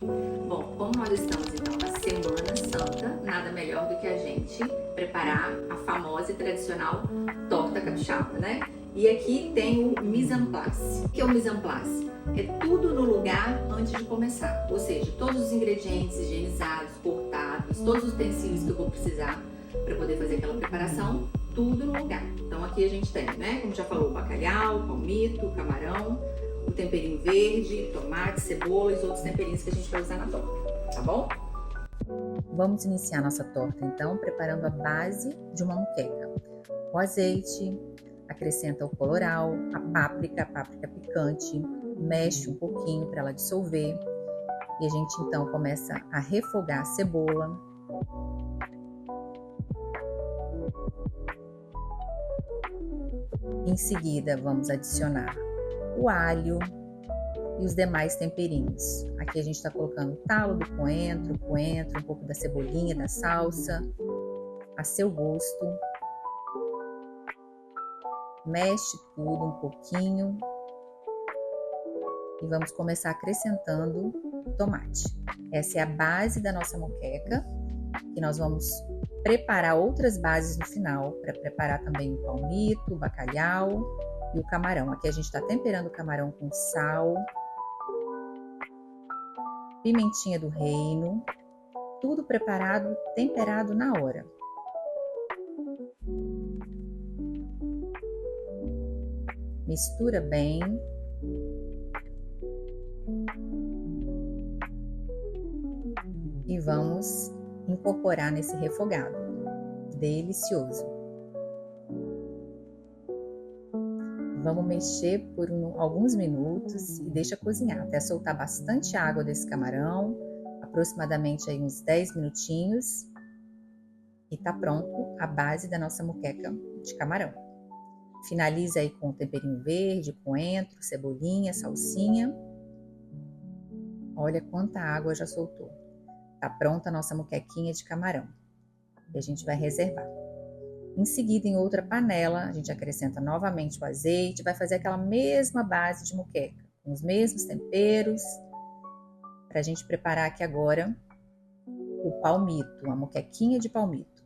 Bom, como nós estamos então na Semana Santa, nada melhor do que a gente preparar a famosa e tradicional torta capixaba, né? E aqui tem o mise en place. O que é o mise en place? É tudo no lugar antes de começar, ou seja, todos os ingredientes higienizados, cortados, todos os utensílios que eu vou precisar para poder fazer aquela preparação, tudo no lugar. Então aqui a gente tem, né, como já falou, o bacalhau, o palmito, o camarão, o temperinho verde, tomate, cebola e os outros temperinhos que a gente vai usar na torta, tá bom? Vamos iniciar nossa torta então preparando a base de uma moqueca. O azeite, acrescenta o colorau, a páprica picante, mexe um pouquinho para ela dissolver e a gente então começa a refogar a cebola. Em seguida vamos adicionar o alho e os demais temperinhos. Aqui a gente está colocando o talo do coentro, um pouco da cebolinha, da salsa, a seu gosto. Mexe tudo um pouquinho e vamos começar acrescentando o tomate. Essa é a base da nossa moqueca, que nós vamos preparar outras bases no final, para preparar também o palmito, o bacalhau e o camarão. Aqui a gente está temperando o camarão com sal, pimentinha do reino, tudo preparado, temperado na hora. Mistura bem. E vamos incorporar nesse refogado delicioso. Vamos mexer por alguns minutos e deixa cozinhar até soltar bastante água desse camarão, aproximadamente aí uns 10 minutinhos. E tá pronto a base da nossa moqueca de camarão. Finaliza aí com o temperinho verde, coentro, cebolinha, salsinha. Olha quanta água já soltou. Tá pronta a nossa moquequinha de camarão. E a gente vai reservar. Em seguida, em outra panela, a gente acrescenta novamente o azeite, vai fazer aquela mesma base de moqueca, com os mesmos temperos, para a gente preparar aqui agora o palmito, a moquequinha de palmito.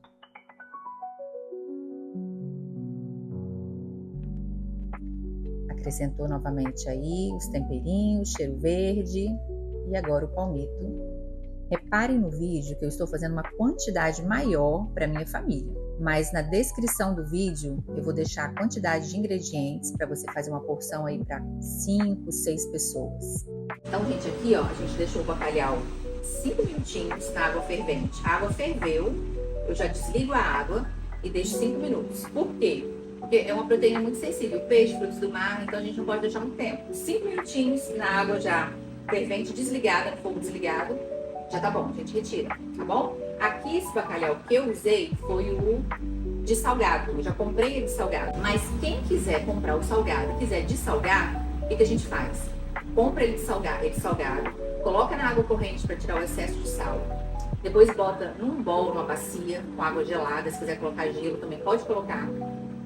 Acrescentou novamente aí os temperinhos, cheiro verde e agora o palmito. Reparem no vídeo que eu estou fazendo uma quantidade maior para minha família, mas na descrição do vídeo eu vou deixar a quantidade de ingredientes para você fazer uma porção aí para 5, 6 pessoas. Então, gente, aqui ó, a gente deixou o bacalhau 5 minutinhos na água fervente. A água ferveu, eu já desligo a água e deixo 5 minutos. Por quê? Porque é uma proteína muito sensível, peixe, frutos do mar, então a gente não pode deixar muito tempo. 5 minutinhos na água já fervente, desligada, no fogo desligado, já tá bom, a gente retira, tá bom? Aqui esse bacalhau que eu usei foi o de salgado, eu já comprei ele de salgado. Mas quem quiser comprar o salgado, quiser dessalgar, o que a gente faz? Compra ele salgado, coloca na água corrente para tirar o excesso de sal. Depois bota num bowl, numa bacia, com água gelada, se quiser colocar gelo também pode colocar.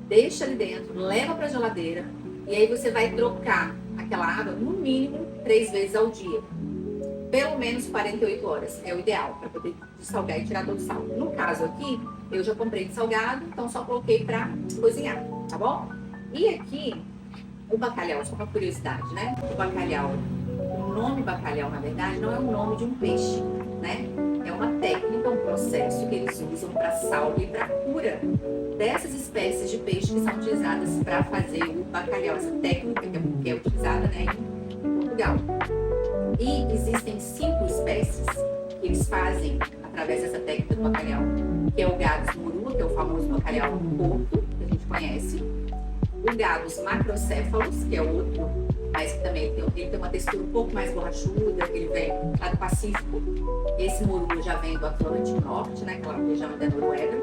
Deixa ali dentro, leva para a geladeira e aí você vai trocar aquela água no mínimo 3 vezes ao dia. Pelo menos 48 horas é o ideal para poder dessalgar e tirar todo o sal. No caso aqui, eu já comprei de salgado, então só coloquei para cozinhar, tá bom? E aqui, o bacalhau, só uma curiosidade, né? O bacalhau, o nome bacalhau, na verdade, não é o nome de um peixe, né? É uma técnica, um processo que eles usam para salvo e para cura dessas espécies de peixe que são utilizadas para fazer o bacalhau. Essa técnica que é utilizada, né, em Portugal. E existem 5 espécies que eles fazem através dessa técnica do bacalhau, que é o Gavus morua, que é o famoso bacalhau do Porto, que a gente conhece, o Gavus macrocéfalos, que é outro, mas que também ele tem uma textura um pouco mais borrachuda, ele vem lá do Pacífico. Esse morua já vem do Atlântico Norte, né, aquela região da Noruega.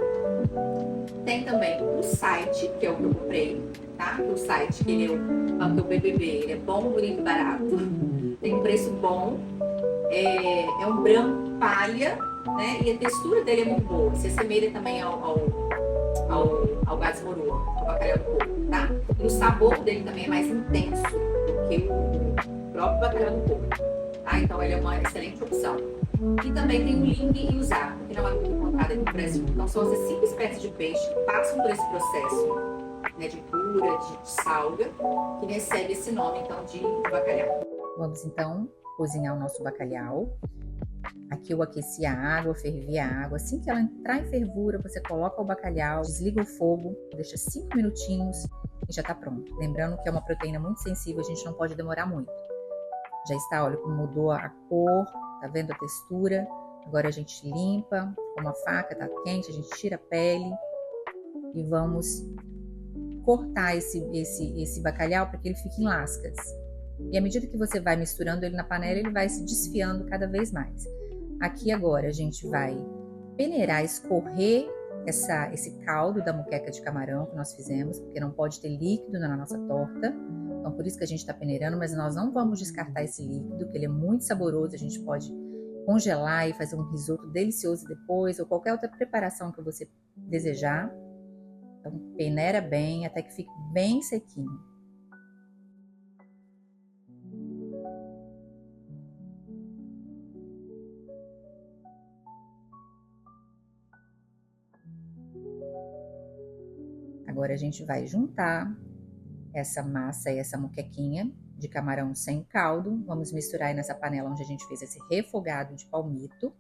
Tem também o site, que é o que eu comprei, tá? O site, que ele é o BBB, ele é bom, bonito e barato. Tem um preço bom, é um branco palha, né? E a textura dele é muito boa, se assemelha também ao Gavus morua, ao bacalhau do Porto, tá? E o sabor dele também é mais intenso do que o próprio bacalhau do Porto. tá? Então ela é uma excelente opção. E também tem o ling e o zapo, que não é muito encontrado aqui no Brasil. Então são essas 5 espécies de peixe que passam por esse processo, né, de cura, de salga, que recebe esse nome então de bacalhau. Vamos então cozinhar o nosso bacalhau. Aqui eu aqueci a água, fervi a água. Assim que ela entrar em fervura, você coloca o bacalhau, desliga o fogo, deixa 5 minutinhos e já tá pronto. Lembrando que é uma proteína muito sensível, a gente não pode demorar muito. Já está, olha como mudou a cor, tá vendo a textura? Agora a gente limpa com uma faca, tá quente, a gente tira a pele e vamos cortar esse bacalhau para que ele fique em lascas. E à medida que você vai misturando ele na panela, ele vai se desfiando cada vez mais. Aqui agora a gente vai peneirar, escorrer esse caldo da moqueca de camarão que nós fizemos, porque não pode ter líquido na nossa torta. Então por isso que a gente está peneirando, mas nós não vamos descartar esse líquido, que ele é muito saboroso, a gente pode congelar e fazer um risoto delicioso depois, ou qualquer outra preparação que você desejar. Então peneira bem até que fique bem sequinho. Agora a gente vai juntar essa massa e essa moquequinha de camarão sem caldo. Vamos misturar aí nessa panela onde a gente fez esse refogado de palmito.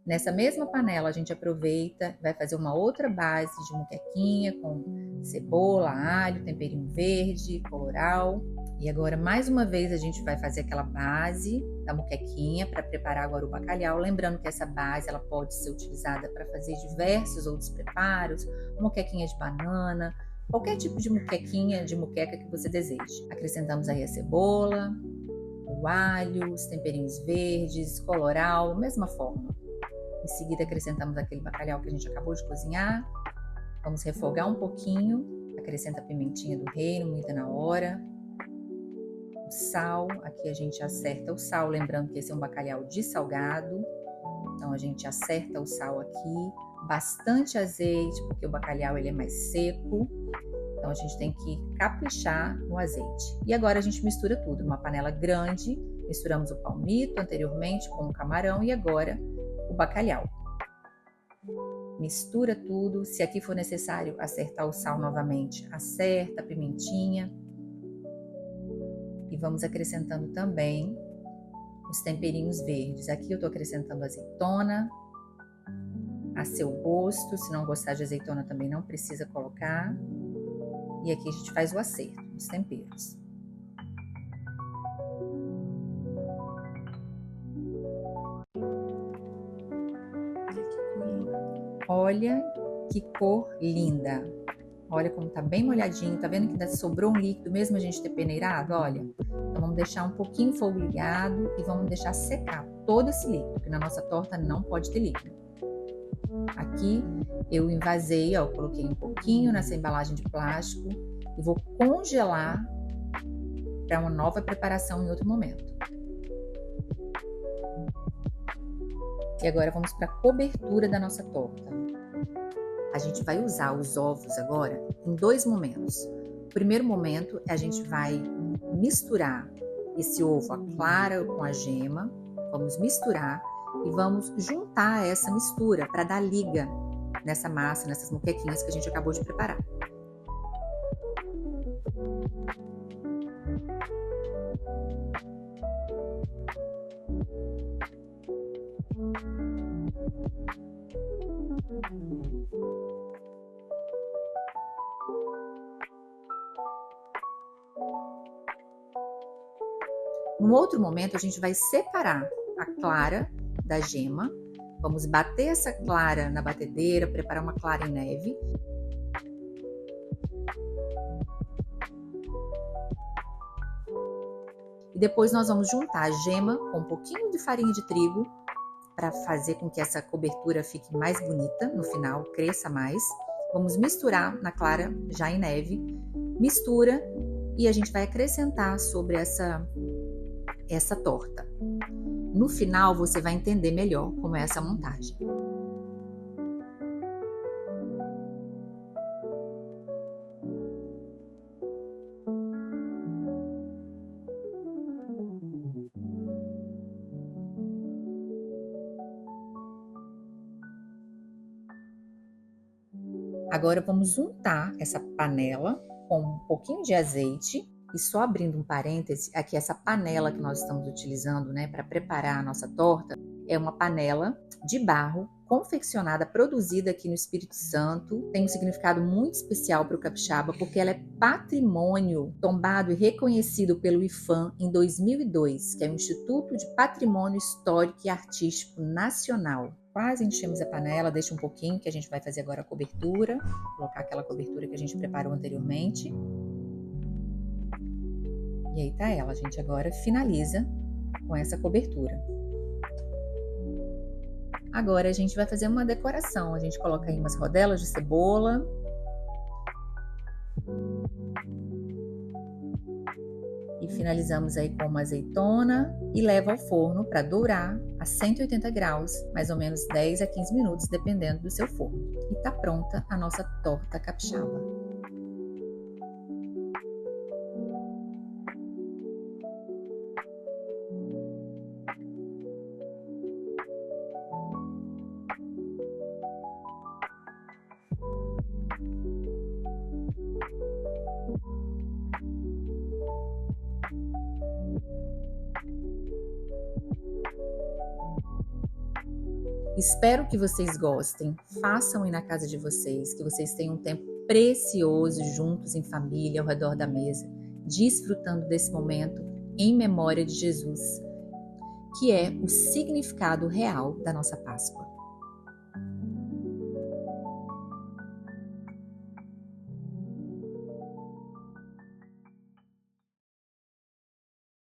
Nessa mesma panela a gente aproveita, vai fazer uma outra base de moquequinha com cebola, alho, temperinho verde, colorau. E agora mais uma vez a gente vai fazer aquela base da moquequinha para preparar agora o bacalhau. Lembrando que essa base ela pode ser utilizada para fazer diversos outros preparos, moquequinha de banana, qualquer tipo de moquequinha, de moqueca que você deseje. Acrescentamos aí a cebola, o alho, os temperinhos verdes, colorau, mesma forma. Em seguida acrescentamos aquele bacalhau que a gente acabou de cozinhar. Vamos refogar um pouquinho, acrescenta a pimentinha do reino, moída na hora. O sal, aqui a gente acerta o sal, lembrando que esse é um bacalhau de salgado. Então a gente acerta o sal aqui, bastante azeite, porque o bacalhau ele é mais seco. Então a gente tem que caprichar no azeite. E agora a gente mistura tudo, numa panela grande, misturamos o palmito anteriormente com o camarão e agora o bacalhau. Mistura tudo, se aqui for necessário acertar o sal novamente, acerta a pimentinha. E vamos acrescentando também os temperinhos verdes. Aqui eu tô acrescentando azeitona, a seu gosto. Se não gostar de azeitona também não precisa colocar. E aqui a gente faz o acerto dos temperos. Olha que cor linda! Olha como tá bem molhadinho, tá vendo que ainda sobrou um líquido mesmo a gente ter peneirado? Olha, então vamos deixar um pouquinho o fogo ligado e vamos deixar secar todo esse líquido, porque na nossa torta não pode ter líquido. Aqui eu envasei, ó, coloquei um pouquinho nessa embalagem de plástico e vou congelar para uma nova preparação em outro momento. E agora vamos para a cobertura da nossa torta. A gente vai usar os ovos agora em 2 momentos. O primeiro momento a gente vai misturar esse ovo, a clara com a gema. Vamos misturar e vamos juntar essa mistura para dar liga nessa massa, nessas moquequinhas que a gente acabou de preparar. Num outro momento, a gente vai separar a clara da gema. Vamos bater essa clara na batedeira, preparar uma clara em neve. E depois nós vamos juntar a gema com um pouquinho de farinha de trigo para fazer com que essa cobertura fique mais bonita no final, cresça mais. Vamos misturar na clara já em neve. Mistura e a gente vai acrescentar sobre essa torta. No final você vai entender melhor como é essa montagem. Agora vamos untar essa panela com um pouquinho de azeite. E só abrindo um parêntese, aqui essa panela que nós estamos utilizando, né, para preparar a nossa torta, é uma panela de barro, confeccionada, produzida aqui no Espírito Santo. Tem um significado muito especial para o capixaba, porque ela é patrimônio tombado e reconhecido pelo IPHAN em 2002, que é o Instituto de Patrimônio Histórico e Artístico Nacional. Quase enchemos a panela, deixa um pouquinho, que a gente vai fazer agora a cobertura. Vou colocar aquela cobertura que a gente preparou anteriormente. E aí tá ela, a gente agora finaliza com essa cobertura. Agora a gente vai fazer uma decoração, a gente coloca aí umas rodelas de cebola. E finalizamos aí com uma azeitona e leva ao forno para dourar a 180 graus, mais ou menos 10 a 15 minutos, dependendo do seu forno. E tá pronta a nossa torta capixaba. Espero que vocês gostem, façam aí na casa de vocês, que vocês tenham um tempo precioso juntos em família, ao redor da mesa, desfrutando desse momento em memória de Jesus, que é o significado real da nossa Páscoa.